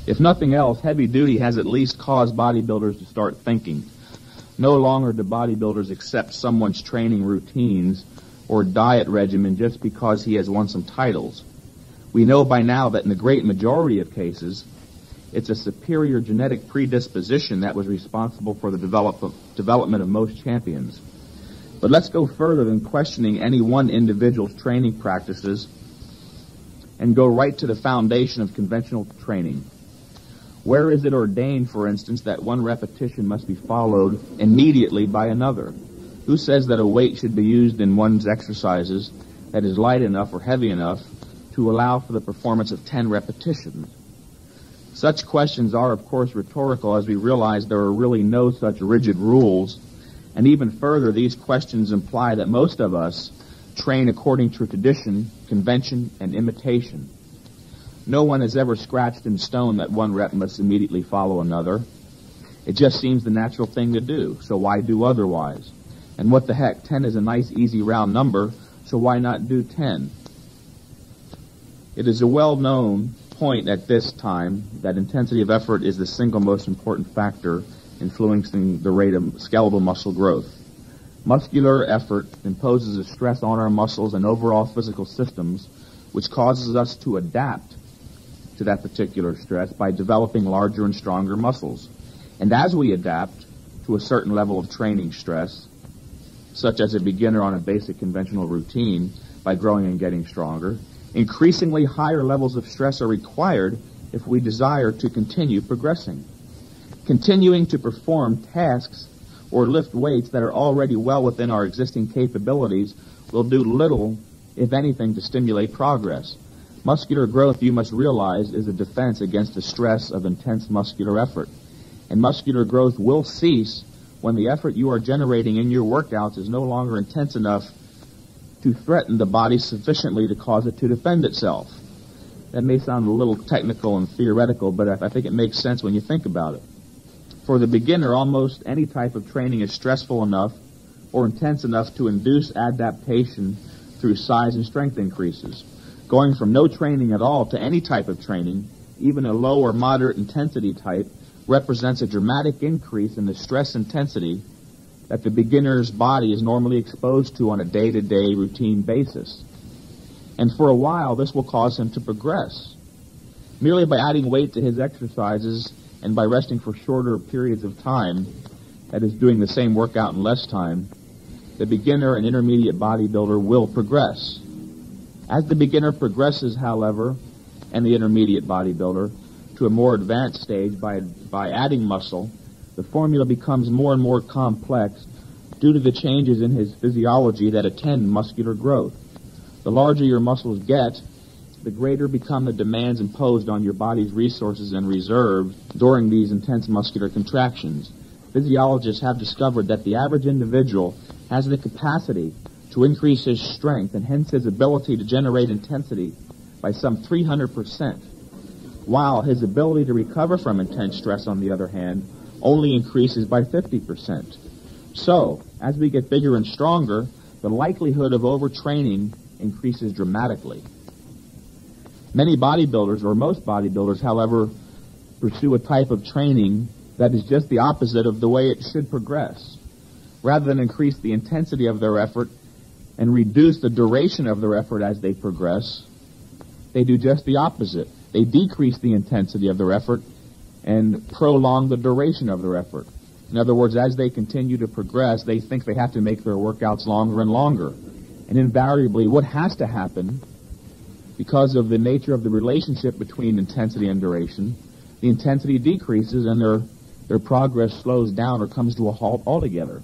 If nothing else, heavy duty has at least caused bodybuilders to start thinking. No longer do bodybuilders accept someone's training routines or diet regimen just because he has won some titles. We know by now that in the great majority of cases, it's a superior genetic predisposition that was responsible for the development of most champions. But let's go further than questioning any one individual's training practices and go right to the foundation of conventional training. Where is it ordained, for instance, that one repetition must be followed immediately by another? Who says that a weight should be used in one's exercises that is light enough or heavy enough to allow for the performance of 10 repetitions? Such questions are, of course, rhetorical, as we realize there are really no such rigid rules. And even further, these questions imply that most of us train according to tradition, convention, and imitation. No one has ever scratched in stone that one rep must immediately follow another. It just seems the natural thing to do, so why do otherwise? And what the heck, 10 is a nice, easy, round number, so why not do 10? It is a well-known point at this time that intensity of effort is the single most important factor influencing the rate of skeletal muscle growth. Muscular effort imposes a stress on our muscles and overall physical systems, which causes us to adapt to that particular stress by developing larger and stronger muscles. And as we adapt to a certain level of training stress, such as a beginner on a basic conventional routine by growing and getting stronger, increasingly higher levels of stress are required if we desire to continue progressing. Continuing to perform tasks or lift weights that are already well within our existing capabilities will do little, if anything, to stimulate progress. Muscular growth, you must realize, is a defense against the stress of intense muscular effort. And muscular growth will cease when the effort you are generating in your workouts is no longer intense enough to threaten the body sufficiently to cause it to defend itself. That may sound a little technical and theoretical, but I think it makes sense when you think about it. For the beginner, almost any type of training is stressful enough or intense enough to induce adaptation through size and strength increases. Going from no training at all to any type of training, even a low or moderate intensity type, represents a dramatic increase in the stress intensity that the beginner's body is normally exposed to on a day-to-day routine basis. And for a while, this will cause him to progress. Merely by adding weight to his exercises and by resting for shorter periods of time, that is, doing the same workout in less time, the beginner and intermediate bodybuilder will progress. As the beginner progresses, however, and the intermediate bodybuilder, to a more advanced stage by adding muscle, the formula becomes more and more complex due to the changes in his physiology that attend muscular growth. The larger your muscles get, the greater become the demands imposed on your body's resources and reserves during these intense muscular contractions. Physiologists have discovered that the average individual has the capacity to increase his strength and hence his ability to generate intensity by some 300%, while his ability to recover from intense stress, on the other hand, only increases by 50%. So, as we get bigger and stronger, the likelihood of overtraining increases dramatically. Many bodybuilders, or most bodybuilders, however, pursue a type of training that is just the opposite of the way it should progress. Rather than increase the intensity of their effort and reduce the duration of their effort as they progress, they do just the opposite. They decrease the intensity of their effort and prolong the duration of their effort. In other words, as they continue to progress, they think they have to make their workouts longer and longer. And invariably, what has to happen, because of the nature of the relationship between intensity and duration, the intensity decreases and their progress slows down or comes to a halt altogether.